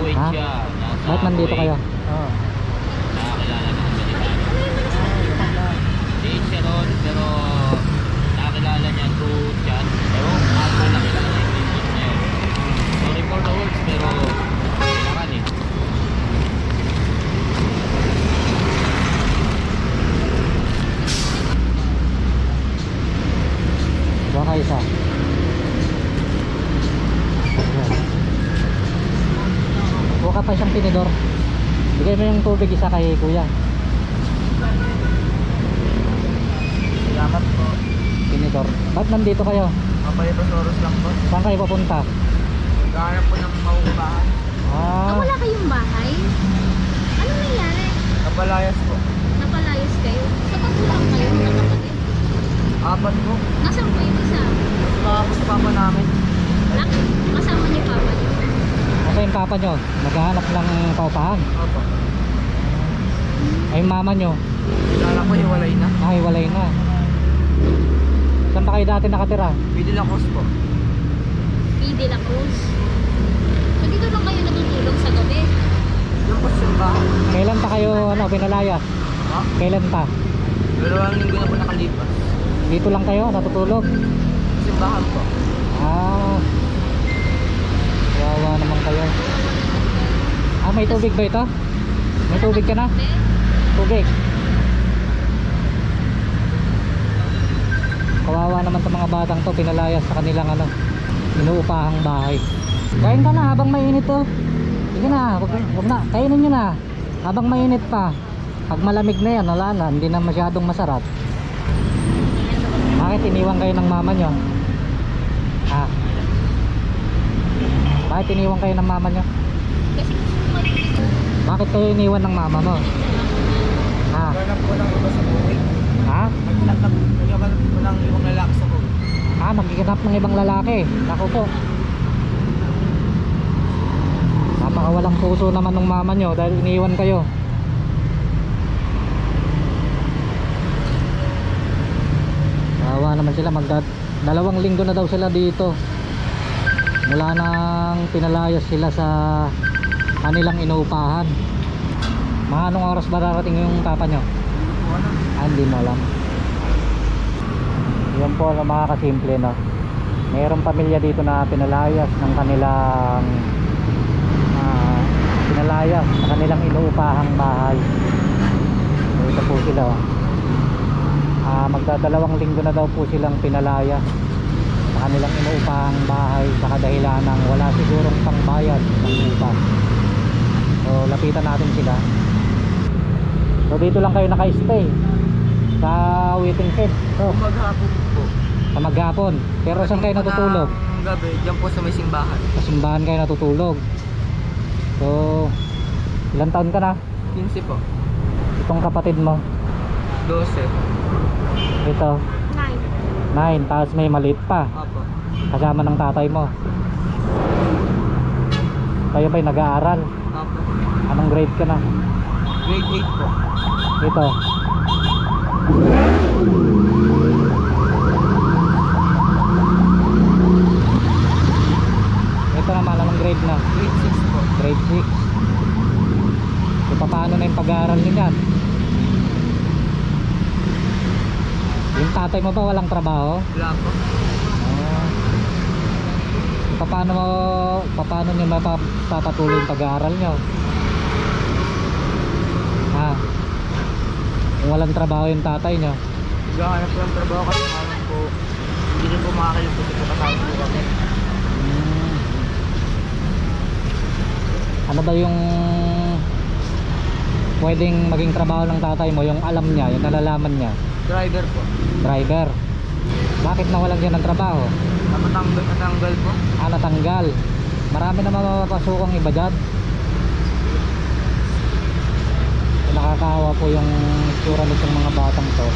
Kuwait Ha? siya. Nasa Bakit nandito Kuwait. kayo? Oo. Nakakilala ng Amerikano. Date siya ron, pero nakakilala niya through chat. Pero ako nakilala yung business niya. Sorry for the words, pero kailangan eh. Baka isa. Ayan. Buka pa isang tinidor. Bigay mo yung tubig isa kay kuya. Salamat po. Tinidor. Ba't nandito kayo? Mapalipasoros lang po. Saan kayo papunta? Naghahanap po ng mauupahan. Ah, Wala kayong bahay? Anong nangyari? Kapalayas po. Napalayas kayo? Sa pagkulang kayo ng kapatid? Apat po. Nasaan po yung isa? Makakos papa namin. Bakit? Kasama niyo yung papa niyo? nasa yung papa nyo? Naghahanap ng paupahan. Opo. Ay yung mama nyo? Kilala ko hiwalay na. Ay walay na. Saan pa kayo dati nakatira? Pwede lang kos po. P. De La Cruz. So dito lang kayo natutulog sa gabi? Yung po sa simbahan. Kailan pa kayo pinalayas? Ha? Kailan pa? 2 linggo na po nakalipas. Dito lang kayo natutulog? Simbahan po. Ah, wawa naman kayo. Ah, may tubig ba ito? May tubig ka na? Gabi? Tubig. Kawawa naman sa mga batang to, pinalayas sa kanilang inuupahang bahay. Kain ka na habang mainit to. Sige na, wag na, kainin nyo na habang mainit pa. Pag malamig na yan, wala na, hindi na masyadong masarap. Bakit iniwan kayo ng mama nyo? Ha? Bakit iniwan kayo ng mama nyo? Kasi gusto ko maliligo. Bakit kayo iniwan ng mama mo? Ha? Naghanap po ng iba sa buhay. Ha? Naghanap po ng ibang lalaki sa buhay. Ah, magkikinap ng ibang lalaki. Naku po. Napakawalang puso naman ng mama nyo dahil iniwan kayo. Kawawa naman sila. 2 linggo na daw sila dito. Mula nang pinalayas sila sa kanilang inuupahan. Mga anong oras ba darating yung papa nyo? Ah, hindi mo alam. Yan po mga kasimple, no? Mayroong pamilya dito na pinalayas ng kanilang pinalayas sa kanilang inuupahang bahay. Ito po sila, oh. Magdadalawang linggo na daw po silang pinalaya sa kanilang inuupahang bahay sa kadahilan ng wala sigurong pangbayad ng upa. So lapitan natin sila. So dito lang kayo naka-stay sa waiting shed. So Maghapon po. sa maghapon. Pero saan kayo natutulog? Ng gabi, dyan po sa may simbahan. Sa simbahan kayo natutulog. So ilang taon ka na? 15 po. Itong kapatid mo? 12. Ito 9, tapos may maliit pa Opo. kasama ng tatay mo. Kayo ba'y nag-aaral? Opo. Anong grade ka na? Grade 8 po. Ito ito naman, anong grade na? Grade 6 po. Grade 6. So paano na yung pag-aaral nyo yan? Yung tatay mo ba walang trabaho? Wala po. Paano nyo mapapatuloy yung pag-aaral nyo? Ha? Kung walang trabaho yung tatay nyo? Naghahanap po ng trabaho kasi naman po hindi rin po makakalimutan po kasama po kami. Ano ba yung pwedeng maging trabaho ng tatay mo? Yung alam niya, yung nalalaman niya? Driver po. Driver. Bakit nawalan siya ng trabaho? Natanggal po. Natanggal. Marami na mapapasukang iba dyan. Nakakaawa po yung itsura nitong mga batang to.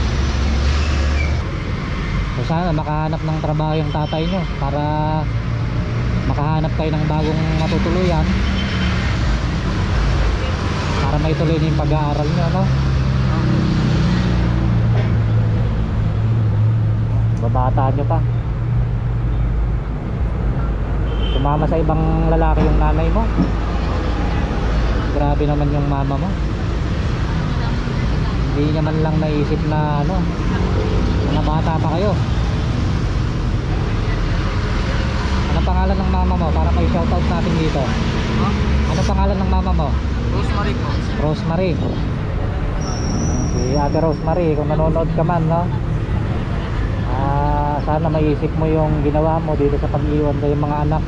So sana makahanap ng trabaho yung tatay nyo para makahanap kayo ng bagong matutuluyan para maituloy nyo yung pag-aaral nyo, no? Babata nyo pa. Sumama sa ibang lalaki yung nanay mo. grabe naman yung mama mo. Hindi niya man lang naisip na ano, mga bata pa kayo. Anong pangalan ng mama mo para may shoutout natin dito? Huh? Anong pangalan ng mama mo? Rosemary po. Rosemary. Si Ate Rosemary, kung nanonood ka man, no? Sana maisip mo yung ginawa mo dito sa pag-iwan sa yung mga anak.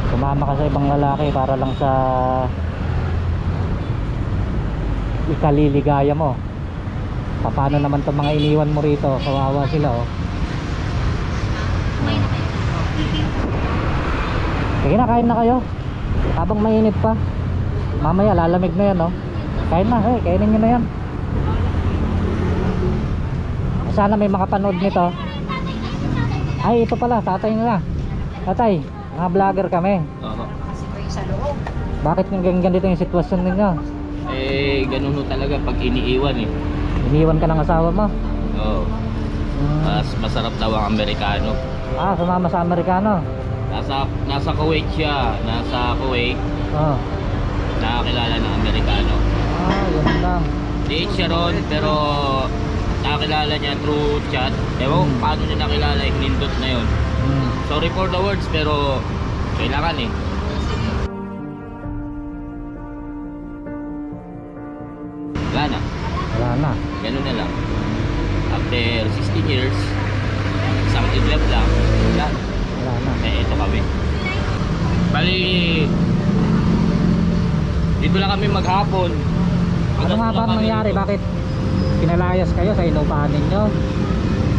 Sumama ka sa ibang lalaki para lang sa ikaliligaya mo. Paano naman itong mga iniwan mo rito? Kawawa sila, oh. Kumain na kayo. Sige na, kain na kayo. Habang mainit pa. Mamaya lalamig na yan, oh. Kain na, kainin nyo na yan. Sana may makapanood nito. Ay, ito pala, tatay na. Tatay, mga vlogger kami. Oo. Bakit yung ganito yung sitwasyon ninyo? Eh, ganun ho talaga pag iniiwan eh. Iniwan ka ng asawa mo? Oo. Mas masarap daw ang Amerikano. Sumama sa Amerikano. Nasa Kuwait siya. Nasa Kuwait. Oh. Nakakilala ng Amerikano. Yun lang. Date siya ron, pero nakakilala niya through chat. Ewan kung paano niya nakilala yung nindot na yun. Sorry for the words, pero kailangan eh. Wala na. Wala na. Ganun na lang. After 16 years, isang iglap lang. Wala na. Wala na. Ito kami. Bali, dito lang kami maghapon. Ano nga ba ang nangyari? Bakit pinalayas kayo sa inupahan ninyo?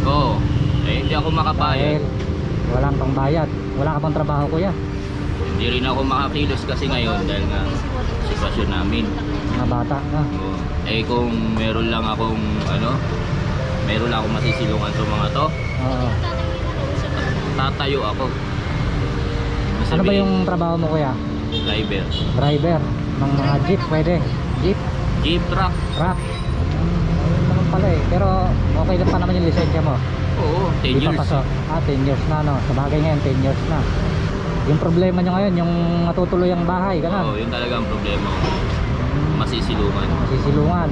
Oo. Hindi ako makabayad. Dahil walang pangbayad. Wala ka pang trabaho, kuya. Hindi rin ako makakilos kasi ngayon dahil nga sitwasyon namin. Mga bata na. Oo. Kung meron lang akong meron lang akong masisilungan sa mga to, Oo. tatayo ako. Ano ba yung trabaho mo, kuya? driver? Driver ng mga jeep, pwede. Jeep, Jeep truck. truck. Naman pala eh. Pero okay lang pa naman yung lisensya mo. Oo, 10 Di pa years. pasok. 10 years na, no? Sa bagay ngayon, 10 years na. Yung problema nyo ngayon, yung matutuloy ang bahay, Oo, ganun. yun talaga ang problema ko. Masisilungan. Masisilungan.